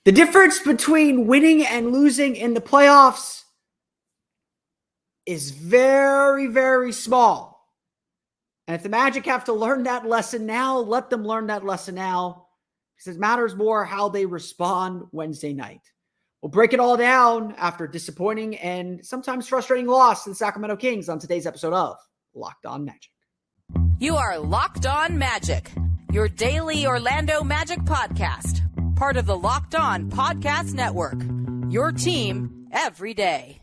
The difference between winning and losing in the playoffs is very, very small. And if the Magic have to learn that lesson now, let them learn that lesson now, because it matters more how they respond Wednesday night. We'll break it all down after disappointing and sometimes frustrating loss to the Sacramento Kings on today's episode of Locked On Magic. You are Locked On Magic, your daily Orlando Magic podcast, part of the Locked On Podcast Network, your team every day.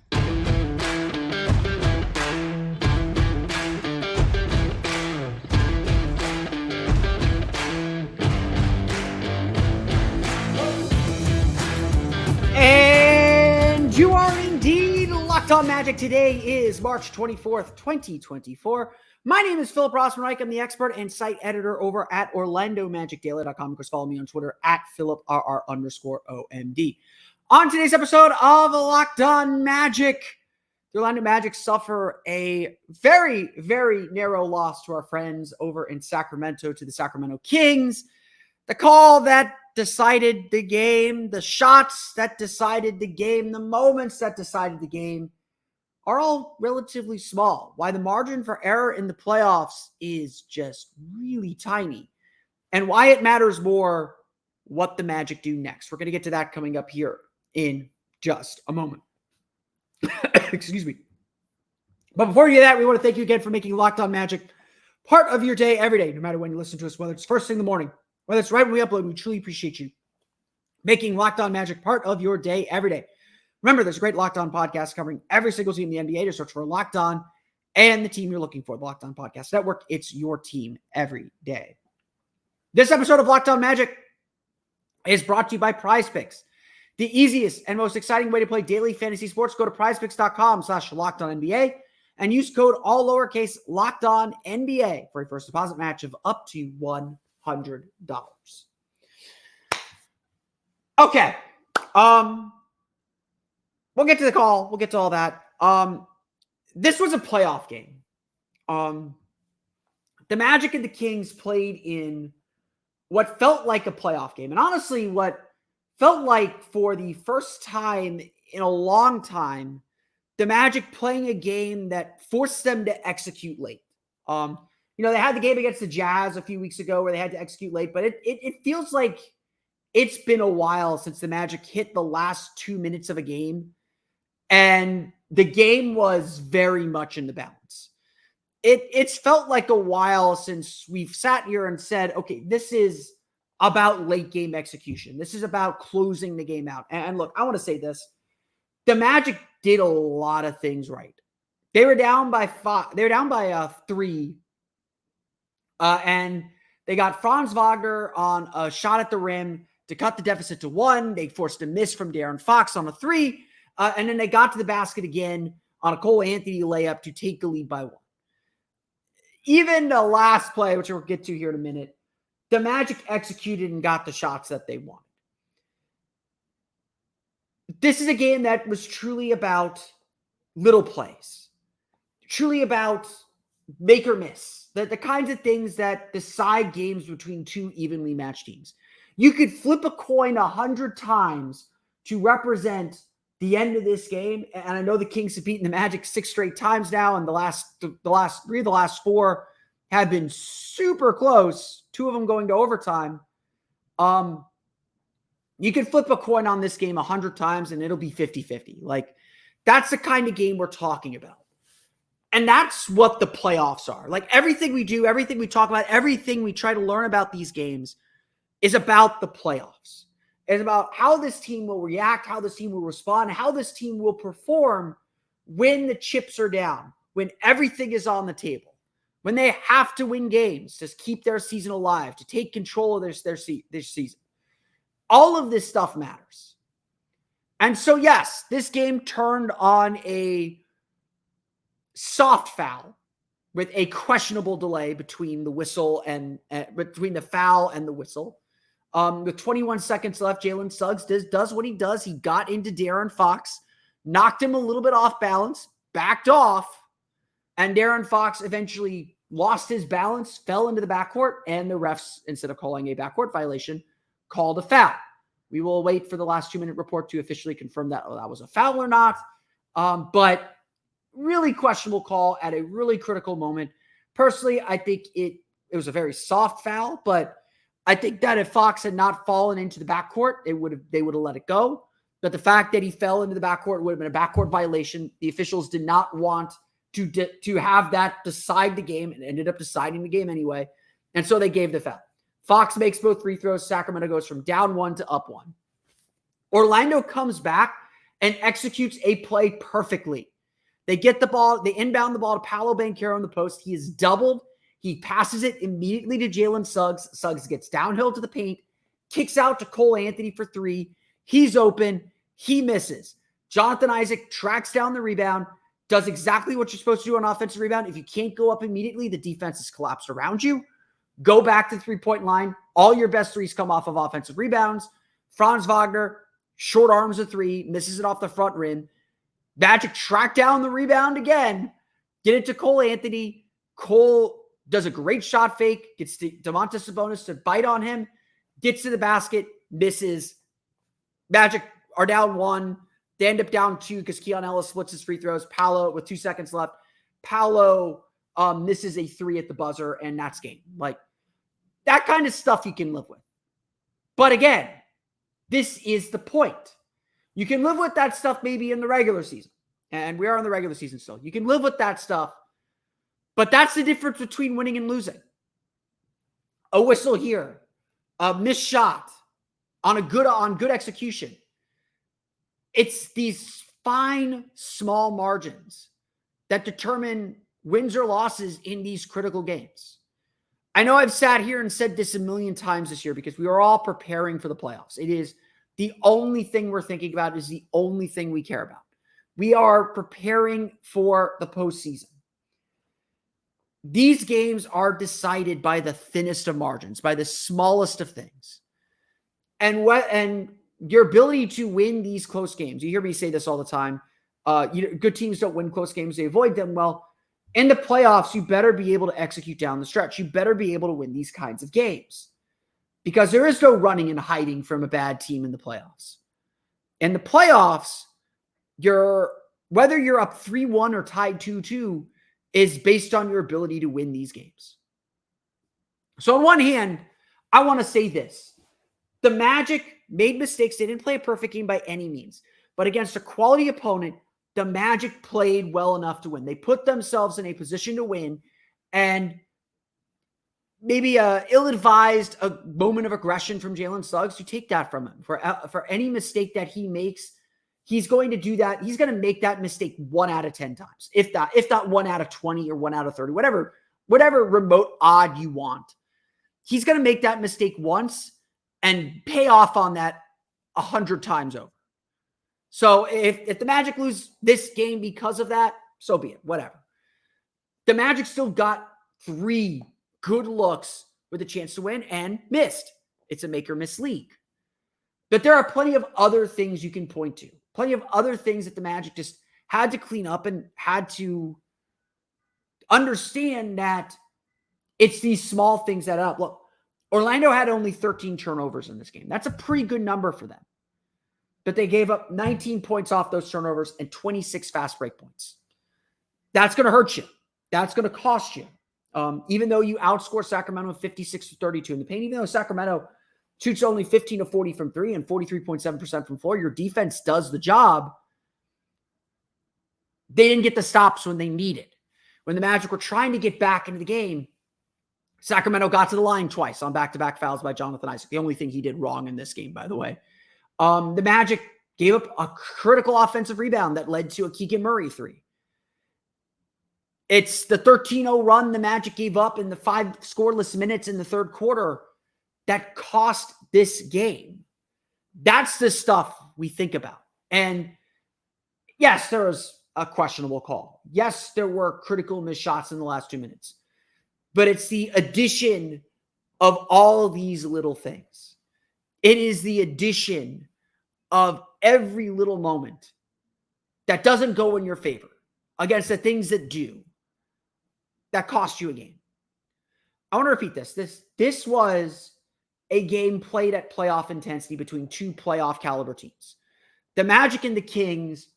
And you are indeed Locked On Magic. Today is March 24th, 2024. My name is Philip Rossman-Reich. I'm the expert and site editor over at OrlandoMagicDaily.com. Of course, follow me on Twitter at PhilipRR_OMD. On today's episode of Locked On Magic, the Orlando Magic suffer a very, very narrow loss to our friends over in Sacramento, to the Sacramento Kings. The call that decided the game, the shots that decided the game, the moments that decided the game are all relatively small. Why the margin for error in the playoffs is just really tiny, and why it matters more what the Magic do next. We're going to get to that coming up here in just a moment. Excuse me. But before we do that, we want to thank you again for making Locked On Magic part of your day every day, no matter when you listen to us, whether it's first thing in the morning, whether it's right when we upload. We truly appreciate you making Locked On Magic part of your day every day. Remember, there's a great Locked On podcast covering every single team in the NBA. Just search for Locked On and the team you're looking for, the Locked On Podcast Network. It's your team every day. This episode of Locked On Magic is brought to you by Prize Picks, the easiest and most exciting way to play daily fantasy sports. Go to prizepicks.com/LockedOnNBA and use code all lowercase LockedOnNBA for a first deposit match of up to $100. Okay. We'll get to the call. We'll get to all that. This was a playoff game. The Magic and the Kings played in what felt like a playoff game. And honestly, what felt like for the first time in a long time, the Magic playing a game that forced them to execute late. They had the game against the Jazz a few weeks ago where they had to execute late, but it feels like it's been a while since the Magic hit the last 2 minutes of a game, and the game was very much in the balance. It's felt like a while since we've sat here and said, okay, this is about late game execution. This is about closing the game out. And look, I want to say this. The Magic did a lot of things right. They were down by 5. They were down by 3. And they got Franz Wagner on a shot at the rim to cut the deficit to 1. They forced a miss from De'Aaron Fox on a 3. And then they got to the basket again on a Cole Anthony layup to take the lead by 1. Even the last play, which we'll get to here in a minute, the Magic executed and got the shots that they wanted. This is a game that was truly about little plays, truly about make or miss, the kinds of things that decide games between two evenly matched teams. You could flip a coin 100 times to represent the end of this game. And I know the Kings have beaten the Magic 6 straight times now, and the last 3 of the last 4 have been super close, 2 of them going to overtime. You could flip a coin on this game 100 times and it'll be 50-50. Like, that's the kind of game we're talking about. And that's what the playoffs are. Like, everything we do, everything we talk about, everything we try to learn about these games is about the playoffs. It's about how this team will react, how this team will respond, how this team will perform when the chips are down, when everything is on the table, when they have to win games to keep their season alive, to take control of their season. All of this stuff matters. And so, yes, this game turned on a soft foul with a questionable delay between the whistle and between the foul and the whistle. With 21 seconds left, Jalen Suggs does what he does. He got into De'Aaron Fox, knocked him a little bit off balance, backed off, and De'Aaron Fox eventually lost his balance, fell into the backcourt, and the refs, instead of calling a backcourt violation, called a foul. We will wait for the last 2-minute report to officially confirm that that was a foul or not. But really questionable call at a really critical moment. Personally, I think it was a very soft foul, but I think that if Fox had not fallen into the backcourt, they would have let it go. But the fact that he fell into the backcourt would have been a backcourt violation. The officials did not want to have that decide the game, and ended up deciding the game anyway. And so they gave the foul. Fox makes both free throws. Sacramento goes from down 1 to up 1. Orlando comes back and executes a play perfectly. They get the ball. They inbound the ball to Paolo Banchero in the post. He is doubled. He passes it immediately to Jalen Suggs. Suggs gets downhill to the paint, kicks out to Cole Anthony for 3. He's open. He misses. Jonathan Isaac tracks down the rebound, does exactly what you're supposed to do on offensive rebound. If you can't go up immediately, the defense is collapsed around you. Go back to the three-point line. All your best threes come off of offensive rebounds. Franz Wagner, short arms a 3, misses it off the front rim. Magic track down the rebound again, get it to Cole Anthony. Cole does a great shot fake, gets Domantas Sabonis to bite on him, gets to the basket, misses. Magic are down 1. They end up down 2 because Keon Ellis splits his free throws. Paolo, with 2 seconds left, Paolo misses a 3 at the buzzer, and that's game. Like, that kind of stuff you can live with. But again, this is the point. You can live with that stuff maybe in the regular season. And we are in the regular season still. You can live with that stuff. But that's the difference between winning and losing. A whistle here. A missed shot on good execution. It's these fine, small margins that determine wins or losses in these critical games. I know I've sat here and said this a million times this year because we are all preparing for the playoffs. It is the only thing we're thinking about, is the only thing we care about. We are preparing for the postseason. These games are decided by the thinnest of margins, by the smallest of things. And your ability to win these close games, you hear me say this all the time, good teams don't win close games, they avoid them. Well, in the playoffs, you better be able to execute down the stretch. You better be able to win these kinds of games because there is no running and hiding from a bad team in the playoffs. In the playoffs, whether you're up 3-1 or tied 2-2 is based on your ability to win these games. So on one hand, I want to say this. The Magic made mistakes. They didn't play a perfect game by any means. But against a quality opponent, the Magic played well enough to win. They put themselves in a position to win, and maybe a ill-advised moment of aggression from Jalen Suggs, you take that from him. For any mistake that he makes, he's going to do that. He's going to make that mistake 1 out of 10 times, if not 1 out of 20 or 1 out of 30, whatever remote odd you want. He's going to make that mistake once and pay off on that 100 times over. So if the Magic lose this game because of that, so be it, whatever. The Magic still got 3 good looks with a chance to win and missed. It's a make or miss league. But there are plenty of other things you can point to. Plenty of other things that the Magic just had to clean up and had to understand that it's these small things that add up. Look, Orlando had only 13 turnovers in this game. That's a pretty good number for them. But they gave up 19 points off those turnovers and 26 fast break points. That's going to hurt you. That's going to cost you. Even though you outscore Sacramento 56-32 in the paint, even though Sacramento shoots only 15-40 from 3 and 43.7% from 4, your defense does the job. They didn't get the stops when they needed. When the Magic were trying to get back into the game, Sacramento got to the line twice on back-to-back fouls by Jonathan Isaac. The only thing he did wrong in this game, by the way. The Magic gave up a critical offensive rebound that led to a Keegan Murray 3. It's the 13-0 run the Magic gave up in the 5 scoreless minutes in the third quarter that cost this game. That's the stuff we think about. And yes, there was a questionable call. Yes, there were critical missed shots in the last 2 minutes. But it's the addition of all these little things. It is the addition of every little moment that doesn't go in your favor against the things that do, that cost you a game. I want to repeat this. This was a game played at playoff intensity between two playoff caliber teams. The Magic and the Kings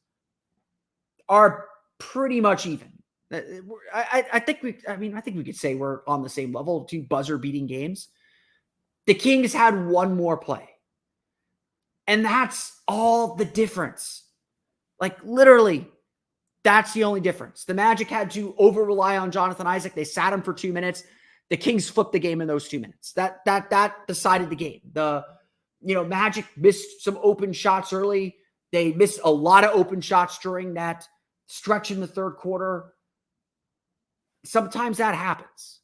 are pretty much even. I think we could say we're on the same level, two buzzer beating games. The Kings had one more play. And that's all the difference. Like literally, that's the only difference. The Magic had to over rely on Jonathan Isaac. They sat him for 2 minutes. The Kings flipped the game in those 2 minutes. That decided the game. The Magic missed some open shots early. They missed a lot of open shots during that stretch in the third quarter. Sometimes that happens.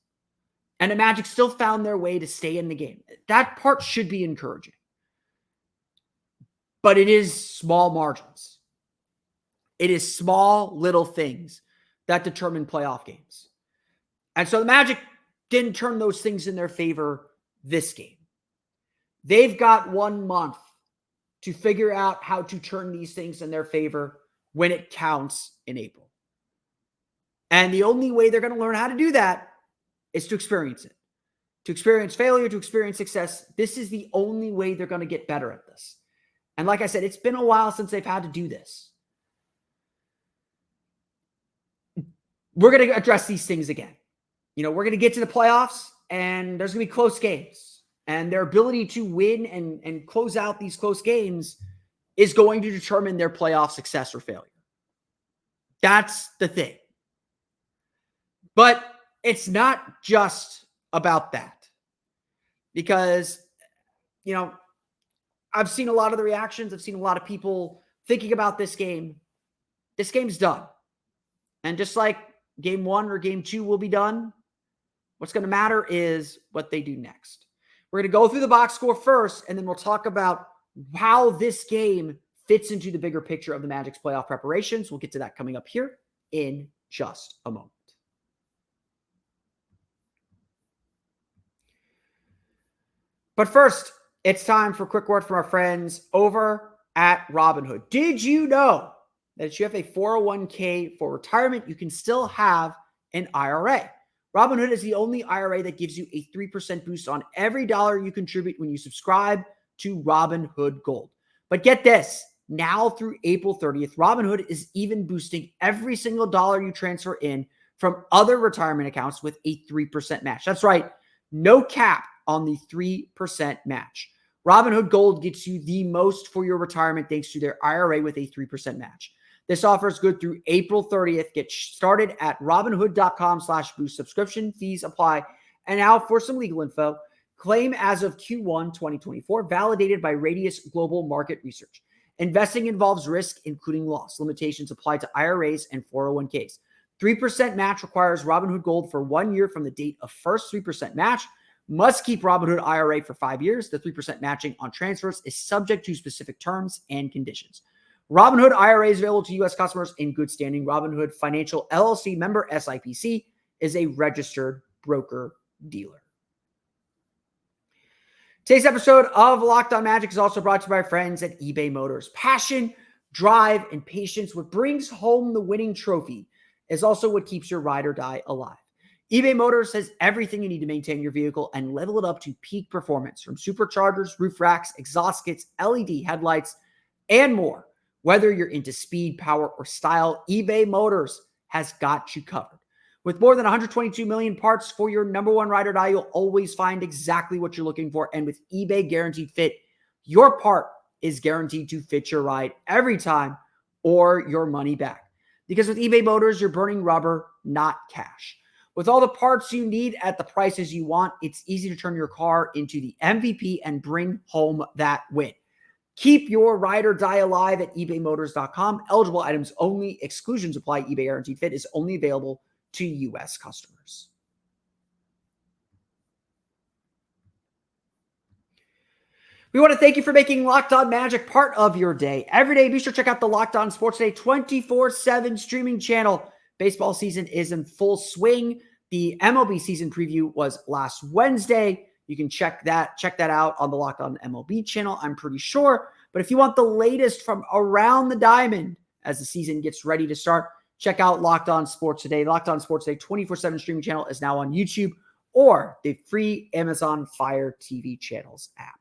And the Magic still found their way to stay in the game. That part should be encouraging. But it is small margins. It is small little things that determine playoff games. And so the Magic didn't turn those things in their favor this game. They've got 1 month to figure out how to turn these things in their favor when it counts in April. And the only way they're going to learn how to do that is to experience it. To experience failure, to experience success. This is the only way they're going to get better at this. And like I said, it's been a while since they've had to do this. We're going to address these things again. We're going to get to the playoffs, and there's going to be close games. And their ability to win and close out these close games is going to determine their playoff success or failure. That's the thing. But it's not just about that. Because, I've seen a lot of the reactions. I've seen a lot of people thinking about this game. This game's done. And just like game 1 or game 2 will be done, what's going to matter is what they do next. We're going to go through the box score first, and then we'll talk about how this game fits into the bigger picture of the Magic's playoff preparations. We'll get to that coming up here in just a moment. But first, it's time for a quick word from our friends over at Robinhood. Did you know that if you have a 401k for retirement, you can still have an IRA? Robinhood is the only IRA that gives you a 3% boost on every dollar you contribute when you subscribe to Robinhood Gold. But get this, now through April 30th, Robinhood is even boosting every single dollar you transfer in from other retirement accounts with a 3% match. That's right, no cap on the 3% match. Robinhood Gold gets you the most for your retirement thanks to their IRA with a 3% match. This offer is good through April 30th. Get started at Robinhood.com/boost. Subscription fees apply. And now for some legal info. Claim as of Q1 2024, validated by Radius Global Market Research. Investing involves risk, including loss. Limitations apply to IRAs and 401ks. 3% match requires Robinhood Gold for 1 year from the date of first 3% match. Must keep Robinhood IRA for 5 years. The 3% matching on transfers is subject to specific terms and conditions. Robinhood IRA is available to U.S. customers in good standing. Robinhood Financial LLC member SIPC is a registered broker-dealer. Today's episode of Locked On Magic is also brought to you by our friends at eBay Motors. Passion, drive, and patience, what brings home the winning trophy, is also what keeps your ride or die alive. eBay Motors has everything you need to maintain your vehicle and level it up to peak performance, from superchargers, roof racks, exhaust kits, LED headlights, and more. Whether you're into speed, power, or style, eBay Motors has got you covered. With more than 122 million parts for your number one ride or die, you'll always find exactly what you're looking for. And with eBay Guaranteed Fit, your part is guaranteed to fit your ride every time or your money back. Because with eBay Motors, you're burning rubber, not cash. With all the parts you need at the prices you want, it's easy to turn your car into the MVP and bring home that win. Keep your ride or die alive at ebaymotors.com. Eligible items only. Exclusions apply. eBay Guaranteed Fit is only available to U.S. customers. We want to thank you for making Locked On Magic part of your day. Every day, be sure to check out the Locked On Sports Day 24/7 streaming channel. Baseball season is in full swing. The MLB season preview was last Wednesday. You can check that out on the Locked On MLB channel, I'm pretty sure. But if you want the latest from around the diamond as the season gets ready to start, check out Locked On Sports Today. Locked On Sports Day 24/7 streaming channel is now on YouTube or the free Amazon Fire TV channels app.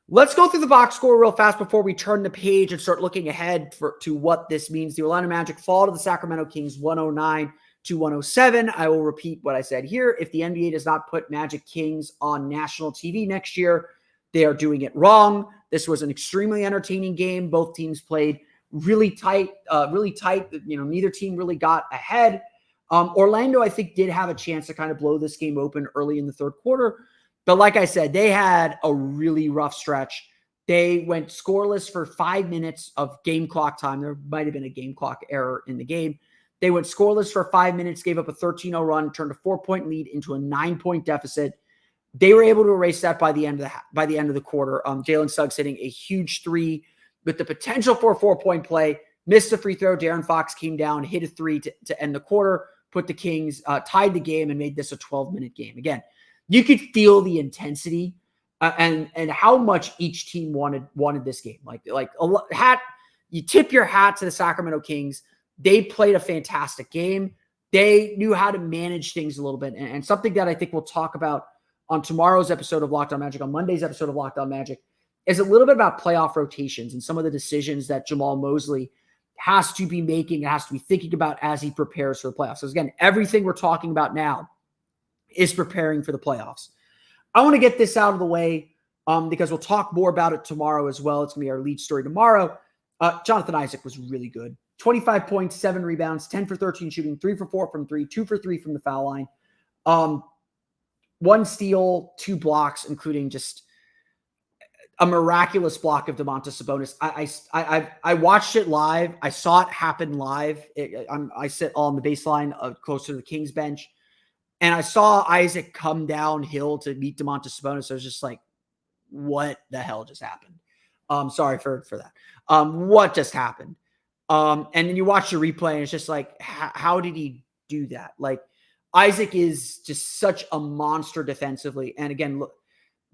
Let's go through the box score real fast before we turn the page and start looking ahead to what this means. The Orlando Magic fall to the Sacramento Kings 109-107. I will repeat what I said here. If the NBA does not put Magic Kings on national TV next year, they are doing it wrong. This was an extremely entertaining game. Both teams played really tight. Neither team really got ahead. Orlando, I think, did have a chance to kind of blow this game open early in the third quarter. But like I said, they had a really rough stretch. They went scoreless for 5 minutes of game clock time. There might have been a game clock error in the game. They went scoreless for 5 minutes, gave up a 13-0 run, turned a 4-point lead into a 9-point deficit. They were able to erase that by the end of the quarter. Jalen Suggs hitting a huge three with the potential for a 4-point play. Missed a free throw. Darren Fox came down, hit a three to end the quarter, put the Kings, tied the game, and made this a 12-minute game. Again, you could feel the intensity and how much each team wanted this game. You tip your hat to the Sacramento Kings. They played a fantastic game. They knew how to manage things a little bit. And something that I think we'll talk about on tomorrow's episode of Locked On Magic, on Monday's episode of Locked On Magic, is a little bit about playoff rotations and some of the decisions that Jamal Mosley has to be making, has to be thinking about as he prepares for the playoffs. So again, everything we're talking about now is preparing for the playoffs. I want to get this out of the way because we'll talk more about it tomorrow as well. It's going to be our lead story tomorrow. Jonathan Isaac was really good. 25 points, 7 rebounds, 10 for 13 shooting, 3 for 4 from 3, 2 for 3 from the foul line. 1 steal, 2 blocks, including just a miraculous block of Domantas Sabonis. I watched it live. I saw it happen live. I sit on the baseline close to the Kings bench. And I saw Isaac come downhill to meet Domantas Sabonis. I was just like, what the hell just happened? Sorry for that. What just happened? And then you watch the replay and it's just like, how did he do that? Like, Isaac is just such a monster defensively. And again, look,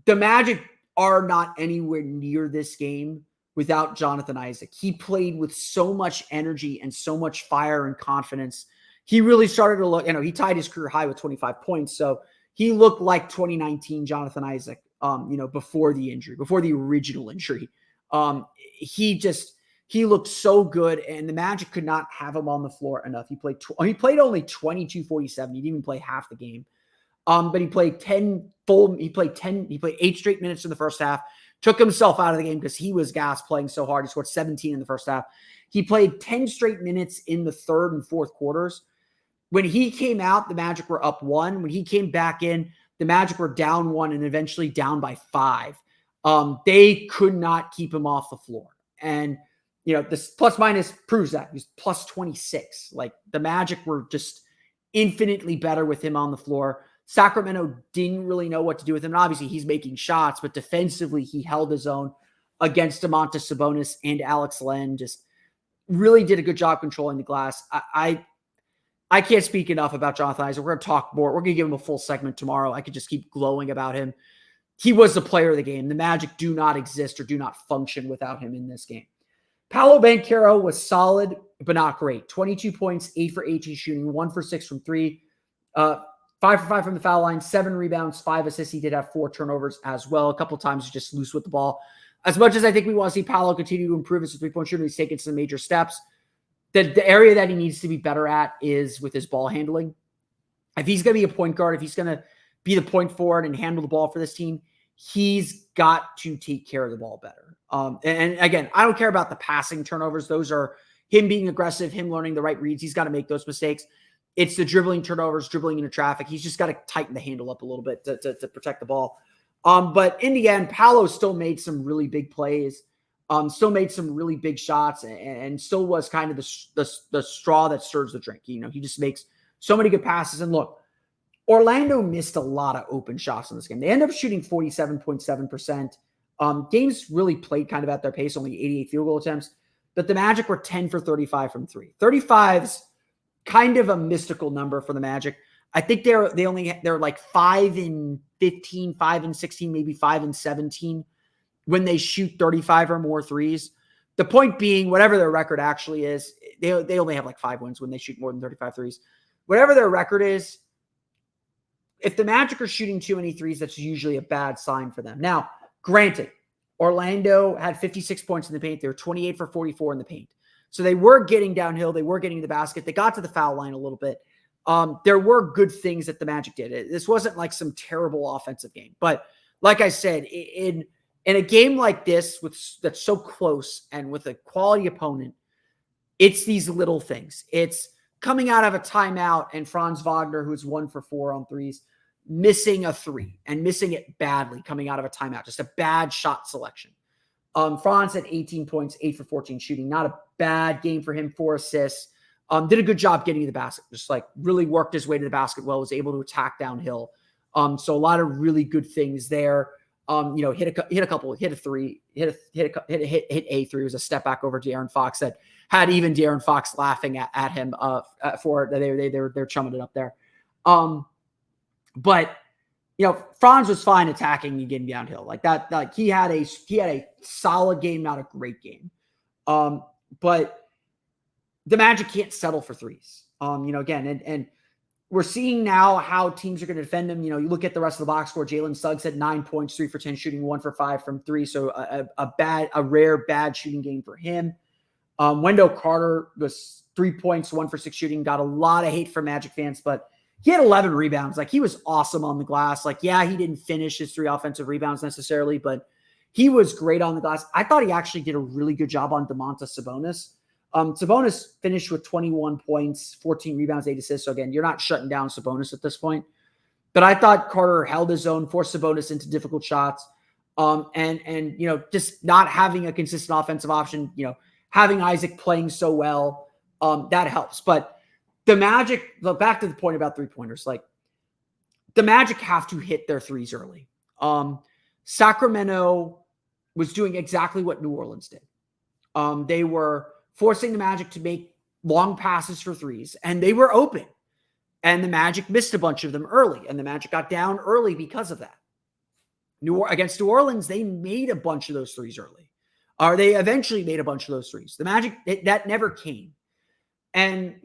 the Magic are not anywhere near this game without Jonathan Isaac. He played with so much energy and so much fire and confidence. He really started to look, he tied his career high with 25 points. So he looked like 2019 Jonathan Isaac, before the injury, before the original injury. He looked so good, and the Magic could not have him on the floor enough. He played only 22-47. He didn't even play half the game. But he played 8 straight minutes in the first half, took himself out of the game because he was gassed playing so hard. He scored 17 in the first half. He played 10 straight minutes in the third and fourth quarters. When he came out, the Magic were up 1. When he came back in, the Magic were down 1 and eventually down by 5. They could not keep him off the floor. And, this plus minus proves that. He was plus 26. Like, the Magic were just infinitely better with him on the floor. Sacramento didn't really know what to do with him. And obviously, he's making shots, but defensively, he held his own against Domantas Sabonis and Alex Len. Just really did a good job controlling the glass. I can't speak enough about Jonathan Isaac. We're going to talk more. We're going to give him a full segment tomorrow. I could just keep glowing about him. He was the player of the game. The Magic do not exist or do not function without him in this game. Paolo Banchero was solid, but not great. 22 points, 8 for 18 shooting, 1 for 6 from 3, 5 for 5 from the foul line, 7 rebounds, 5 assists. He did have 4 turnovers as well. A couple of times just loose with the ball. As much as I think we want to see Paolo continue to improve as a three-point shooter, he's taken some major steps. The area that he needs to be better at is with his ball handling. If he's going to be a point guard, if he's going to be the point forward and handle the ball for this team, he's got to take care of the ball better. And again, I don't care about the passing turnovers. Those are him being aggressive, him learning the right reads. He's got to make those mistakes. It's the dribbling turnovers, dribbling into traffic. He's just got to tighten the handle up a little bit to protect the ball. But in the end, Paolo still made some really big plays, still made some really big shots, and still was kind of the straw that stirs the drink. He just makes so many good passes. And look, Orlando missed a lot of open shots in this game. They ended up shooting 47.7%. Games really played kind of at their pace, only 88 field goal attempts. But the Magic were 10 for 35 from 3. 35's kind of a mystical number for the Magic. I think they're like 5 and 15, 5 and 16, maybe 5 and 17 when they shoot 35 or more threes. The point being, whatever their record actually is, they only have like 5 wins when they shoot more than 35 threes. Whatever their record is, if the Magic are shooting too many threes, that's usually a bad sign for them. Now, granted, Orlando had 56 points in the paint. They were 28 for 44 in the paint. So they were getting downhill. They were getting to the basket. They got to the foul line a little bit. There were good things that the Magic did. This wasn't like some terrible offensive game. But like I said, in a game like this that's so close and with a quality opponent, it's these little things. It's coming out of a timeout and Franz Wagner, who's 1 for 4 on threes, missing a three and missing it badly coming out of a timeout. Just a bad shot selection. Franz had 18 points, 8 for 14 shooting. Not a bad game for him, 4 assists. Did a good job getting to the basket. Just like really worked his way to the basket well, was able to attack downhill. So a lot of really good things there. Hit a three, hit a three. It was a step back over De'Aaron Fox that had even De'Aaron Fox laughing at him for it. They're chumming it up there. But Franz was fine attacking and getting downhill like that. Like he had a solid game, not a great game. But the Magic can't settle for threes. Again, and we're seeing now how teams are going to defend him. You look at the rest of the box score. Jalen Suggs had 9 points, 3 for 10 shooting, 1 for 5 from 3. So a rare bad shooting game for him. Wendell Carter was 3 points, 1 for 6 shooting. Got a lot of hate from Magic fans, but he had 11 rebounds. Like he was awesome on the glass. Like, yeah, he didn't finish his 3 offensive rebounds necessarily, but he was great on the glass. I thought he actually did a really good job on Domantas Sabonis. Sabonis finished with 21 points, 14 rebounds, 8 assists. So again, you're not shutting down Sabonis at this point. But I thought Carter held his own, forced Sabonis into difficult shots. And just not having a consistent offensive option, having Isaac playing so well, that helps. But the Magic, back to the point about 3-pointers, like the Magic have to hit their threes early. Sacramento was doing exactly what New Orleans did. They were forcing the Magic to make long passes for threes, and they were open. And the Magic missed a bunch of them early, and the Magic got down early because of that. Against New Orleans, they made a bunch of those threes early. Or they eventually made a bunch of those threes. The Magic, that never came. And,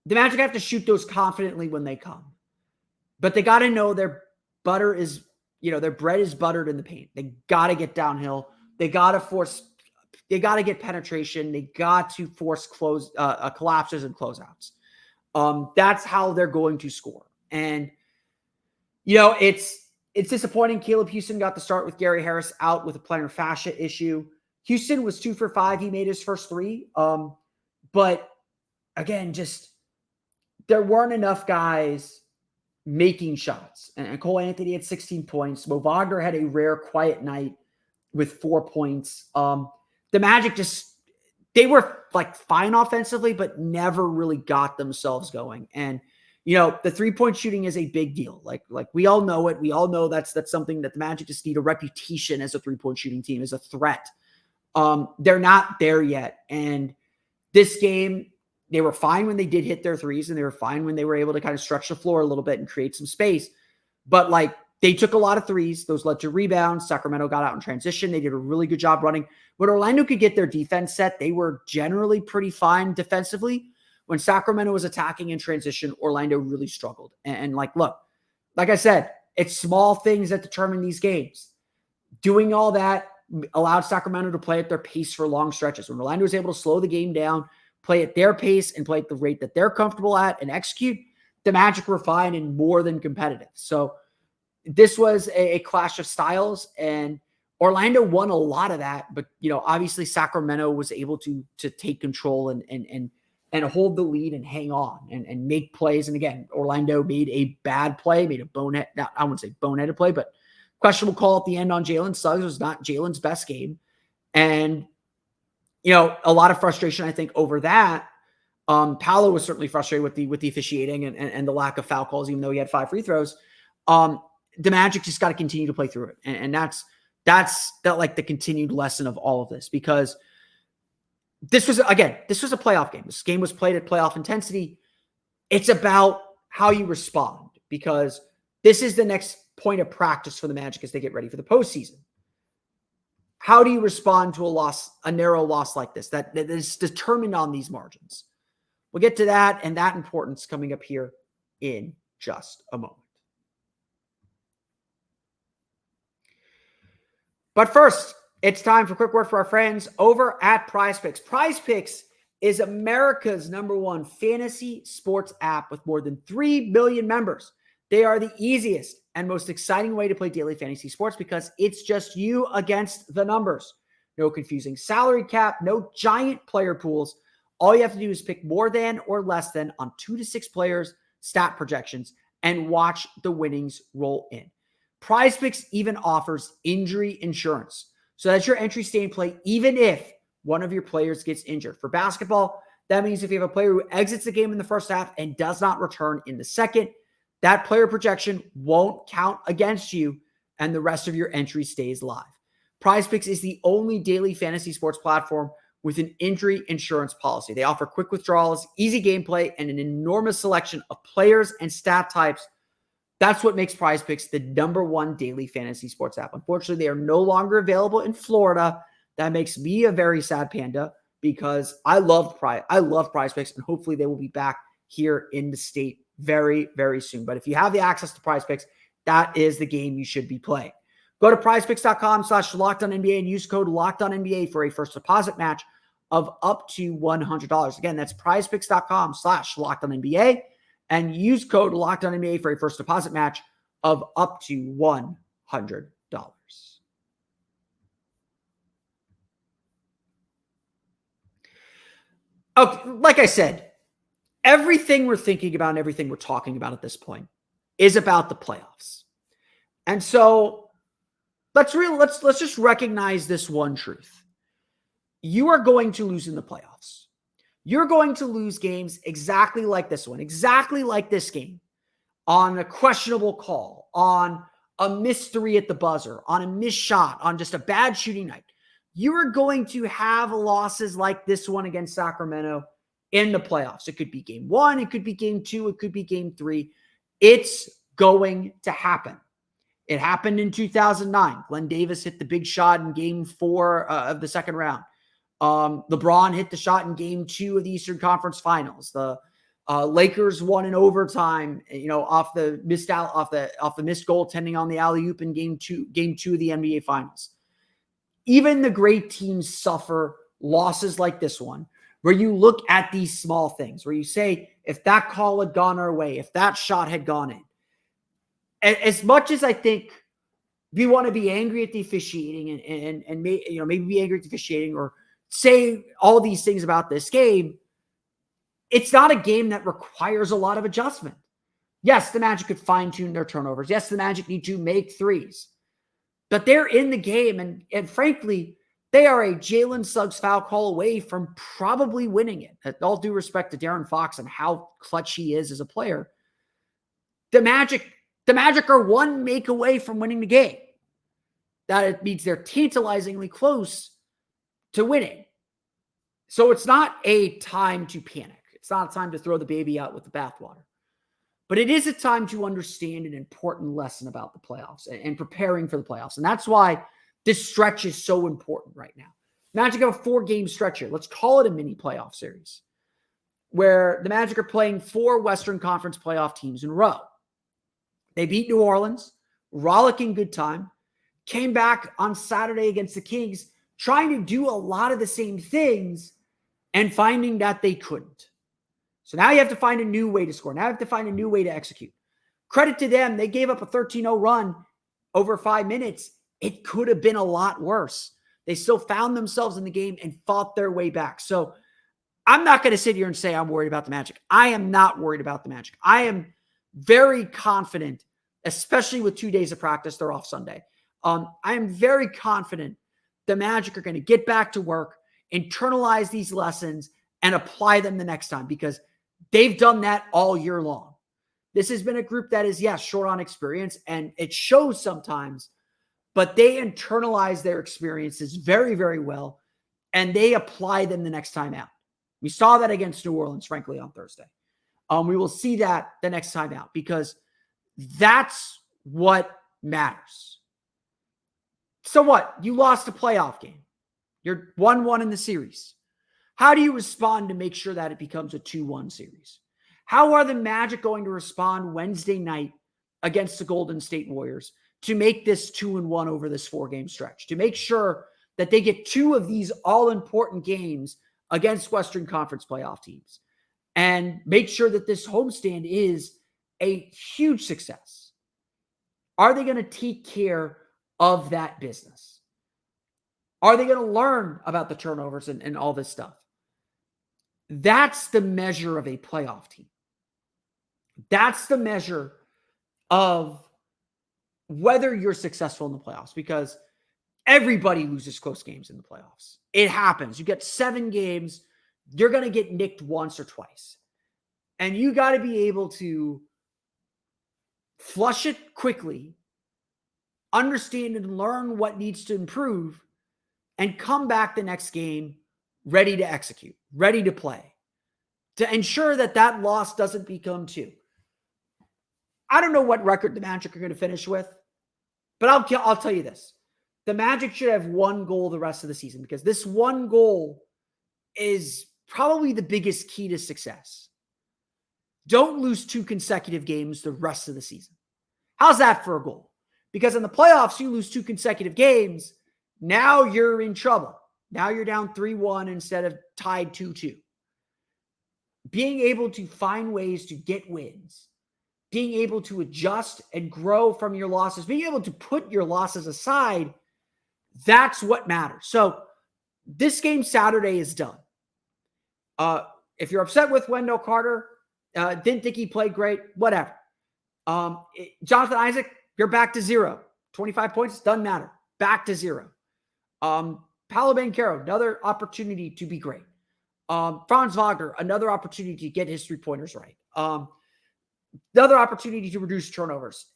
the Magic have to shoot those confidently when they come. But they got to know their butter is, their bread is buttered in the paint. They got to get downhill. They got to get penetration. They got to force collapses and closeouts. That's how they're going to score. And, it's disappointing. Caleb Houston got the start with Gary Harris out with a plantar fascia issue. Houston was 2 for 5. He made his first 3. But again, there weren't enough guys making shots. And Cole Anthony had 16 points. Mo Wagner had a rare quiet night with 4 points. The Magic they were like fine offensively, but never really got themselves going. And, the 3-point shooting is a big deal. Like we all know it. We all know that's something that the Magic just need a reputation as a 3-point shooting team, as a threat. They're not there yet. And this game, they were fine when they did hit their threes, and they were fine when they were able to kind of stretch the floor a little bit and create some space. But they took a lot of threes. Those led to rebounds. Sacramento got out in transition. They did a really good job running. When Orlando could get their defense set, they were generally pretty fine defensively. When Sacramento was attacking in transition, Orlando really struggled. And look, like I said, it's small things that determine these games. Doing all that allowed Sacramento to play at their pace for long stretches. When Orlando was able to slow the game down, play at their pace, and play at the rate that they're comfortable at and execute, the Magic were fine and more than competitive. So this was a clash of styles, and Orlando won a lot of that. But, obviously Sacramento was able to take control and hold the lead and hang on and make plays. And again, Orlando made a bad play, made a bonehead. Now, I wouldn't say boneheaded play, but questionable call at the end on Jalen Suggs. Was not Jalen's best game. And, a lot of frustration, I think, over that. Paolo was certainly frustrated with the officiating and the lack of foul calls, even though he had 5 free throws. The Magic just got to continue to play through it. And that's the continued lesson of all of this, because this was a playoff game. This game was played at playoff intensity. It's about how you respond, because this is the next point of practice for the Magic as they get ready for the postseason. How do you respond to a narrow loss like this that is determined on these margins? We'll get to that and that importance coming up here in just a moment. But first, it's time for a quick word for our friends over at PrizePicks. PrizePicks is America's #1 fantasy sports app with more than 3 million members. They are the easiest and most exciting way to play daily fantasy sports because it's just you against the numbers. No confusing salary cap, no giant player pools. All you have to do is pick more than or less than on 2 to 6 players, stat projections, and watch the winnings roll in. PrizePicks even offers injury insurance, so that your entries stay in play even if one of your players gets injured. For basketball, that means if you have a player who exits the game in the first half and does not return in the second, that player projection won't count against you and the rest of your entry stays live. PrizePicks is the only daily fantasy sports platform with an injury insurance policy. They offer quick withdrawals, easy gameplay, and an enormous selection of players and stat types. That's what makes PrizePicks the #1 daily fantasy sports app. Unfortunately, they are no longer available in Florida. That makes me a very sad panda because I love PrizePicks, and hopefully they will be back here in the state very, very soon. But if you have the access to PrizePicks, that is the game you should be playing. Go to prizepicks.com/LockedOnNBA and use code LockedOnNBA for a first deposit match of up to $100. Again, that's prizepicks.com/LockedOnNBA and use code LockedOnNBA for a first deposit match of up to $100. Okay, like I said, everything we're thinking about and everything we're talking about at this point is about the playoffs. And so let's just recognize this one truth. You are going to lose in the playoffs. You're going to lose games exactly like this one, exactly like this game, on a questionable call, on a missed 3 at the buzzer, on a missed shot, on just a bad shooting night. You are going to have losses like this one against Sacramento in the playoffs. It could be game 1, it could be game 2, it could be game 3. It's going to happen. It happened in 2009. Glenn Davis hit the big shot in game 4 of the second round. LeBron hit the shot in game 2 of the Eastern Conference Finals. The Lakers won in overtime, off the missed goaltending on the alley-oop in game 2 of the NBA Finals. Even the great teams suffer losses like this one, where you look at these small things, where you say, if that call had gone our way, if that shot had gone in. As much as I think we want to be angry at the officiating and maybe be angry at the officiating or say all these things about this game, it's not a game that requires a lot of adjustment. Yes, the Magic could fine-tune their turnovers. Yes, the Magic need to make threes. But they're in the game, and frankly, they are a Jalen Suggs foul call away from probably winning it. With all due respect to De'Aaron Fox and how clutch he is as a player, the Magic are one make away from winning the game. That means they're tantalizingly close to winning. So it's not a time to panic. It's not a time to throw the baby out with the bathwater. But it is a time to understand an important lesson about the playoffs and preparing for the playoffs. And that's why this stretch is so important right now. Magic have a 4-game stretch here. Let's call it a mini playoff series where the Magic are playing 4 Western Conference playoff teams in a row. They beat New Orleans, rollicking good time, came back on Saturday against the Kings, trying to do a lot of the same things and finding that they couldn't. So now you have to find a new way to score. Now you have to find a new way to execute. Credit to them. They gave up a 13-0 run over 5 minutes. It could have been a lot worse. They still found themselves in the game and fought their way back. So I'm not going to sit here and say I'm worried about the Magic. I am not worried about the Magic. I am very confident, especially with 2 days of practice. They're off Sunday. I am very confident the Magic are going to get back to work, internalize these lessons, and apply them the next time because they've done that all year long. This has been a group that is, yes, short on experience, and it shows sometimes, but they internalize their experiences very, very well, and they apply them the next time out. We saw that against New Orleans, frankly, on Thursday. We will see that the next time out because that's what matters. So what? You lost a playoff game. You're 1-1 in the series. How do you respond to make sure that it becomes a 2-1 series? How are the Magic going to respond Wednesday night against the Golden State Warriors to make this 2-1 over this 4-game stretch, to make sure that they get 2 of these all-important games against Western Conference playoff teams and make sure that this homestand is a huge success. Are they going to take care of that business? Are they going to learn about the turnovers and all this stuff? That's the measure of a playoff team. That's the measure of whether you're successful in the playoffs, because everybody loses close games in the playoffs. It happens. You get 7 games, you're going to get nicked once or twice. And you got to be able to flush it quickly, understand and learn what needs to improve, and come back the next game ready to execute, ready to play, to ensure that that loss doesn't become 2. I don't know what record the Magic are going to finish with, but I'll tell you this. The Magic should have 1 goal the rest of the season, because this 1 goal is probably the biggest key to success. Don't lose 2 consecutive games the rest of the season. How's that for a goal? Because in the playoffs, you lose 2 consecutive games. Now you're in trouble. Now you're down 3-1 instead of tied 2-2. Being able to find ways to get wins, being able to adjust and grow from your losses, being able to put your losses aside, that's what matters. So this game Saturday is done. If you're upset with Wendell Carter, didn't think he played great, whatever. Jonathan Isaac, you're back to 0. 25 points, doesn't matter. Back to 0. Paolo Banchero, another opportunity to be great. Franz Wagner, another opportunity to get his 3-pointers right. Another opportunity to reduce turnovers.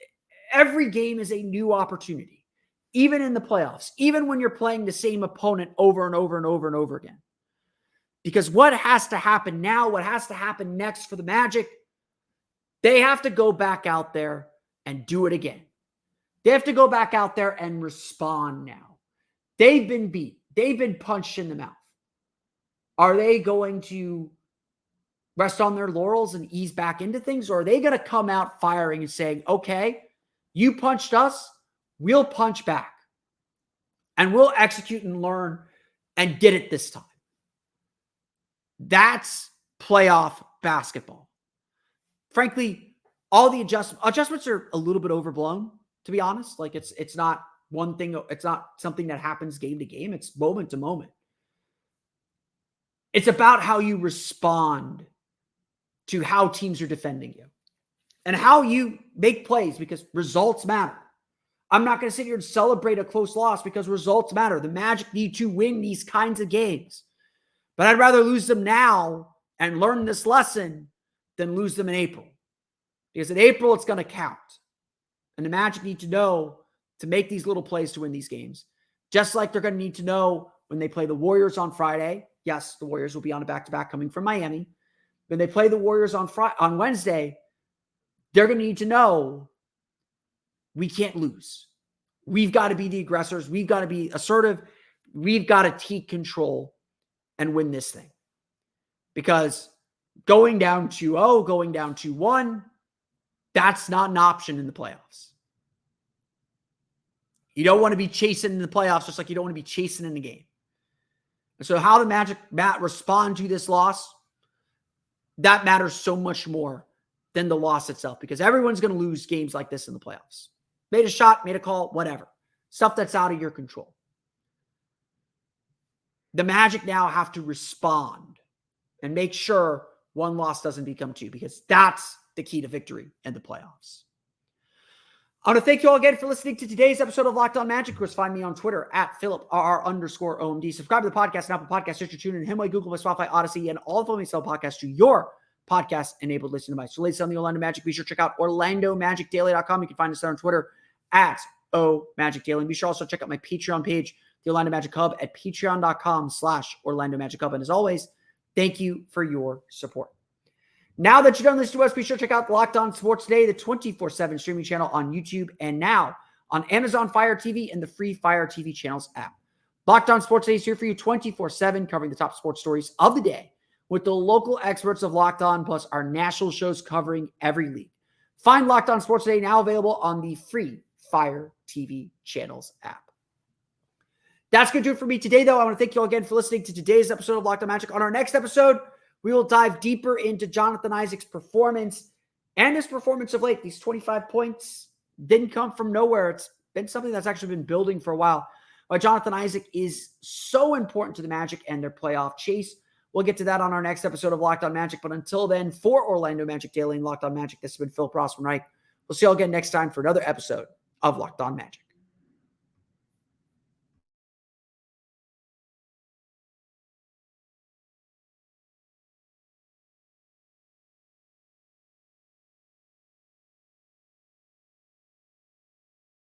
Every game is a new opportunity, even in the playoffs, even when you're playing the same opponent over and over and over and over again. Because what has to happen now, what has to happen next for the Magic, they have to go back out there and do it again. They have to go back out there and respond now. They've been beat. They've been punched in the mouth. Are they going to rest on their laurels and ease back into things? Or are they going to come out firing and saying, okay, you punched us, we'll punch back. And we'll execute and learn and get it this time. That's playoff basketball. Frankly, all the adjustments are a little bit overblown, to be honest. Like it's not one thing. It's not something that happens game to game. It's moment to moment. It's about how you respond to how teams are defending you and how you make plays, because results matter. I'm not going to sit here and celebrate a close loss because results matter. The Magic need to win these kinds of games, but I'd rather lose them now and learn this lesson than lose them in April, because in April, it's going to count. And the Magic need to know to make these little plays to win these games, just like they're going to need to know when they play the Warriors on Friday. Yes, the Warriors will be on a back-to-back coming from Miami. When they play the Warriors on Wednesday, they're going to need to know we can't lose. We've got to be the aggressors. We've got to be assertive. We've got to take control and win this thing. Because going down 2-0, going down 2-1, that's not an option in the playoffs. You don't want to be chasing in the playoffs just like you don't want to be chasing in the game. And so how the Magic respond to this loss, that matters so much more than the loss itself, because everyone's going to lose games like this in the playoffs. Made a shot, made a call, whatever. Stuff that's out of your control. The Magic now have to respond and make sure one loss doesn't become 2, because that's the key to victory in the playoffs. I want to thank you all again for listening to today's episode of Locked On Magic. Of course, find me on Twitter at @PhilipRR_OMD. Subscribe to the podcast on Apple Podcasts, Stitcher, TuneIn, Himalaya, Google, Spotify, Odyssey, and all of them sell podcasts to your podcast-enabled listening device. So latest on the Orlando Magic, be sure to check out OrlandoMagicDaily.com. You can find us there on Twitter at @OMagicDaily. And be sure also check out my Patreon page, the Orlando Magic Hub, at patreon.com/Orlando Magic Hub. And as always, thank you for your support. Now that you've done this to us, be sure to check out Locked On Sports Today, the 24/7 streaming channel on YouTube, and now on Amazon Fire TV and the free Fire TV channels app. Locked On Sports Today is here for you 24/7, covering the top sports stories of the day with the local experts of Locked On, plus our national shows covering every league. Find Locked On Sports Today now available on the free Fire TV channels app. That's going to do it for me today, though. I want to thank you all again for listening to today's episode of Locked On Magic. On our next episode, we will dive deeper into Jonathan Isaac's performance and his performance of late. These 25 points didn't come from nowhere. It's been something that's actually been building for a while. But Jonathan Isaac is so important to the Magic and their playoff chase. We'll get to that on our next episode of Locked On Magic. But until then, for Orlando Magic Daily and Locked On Magic, this has been Phil Rossman-Reich. We'll see you all again next time for another episode of Locked On Magic.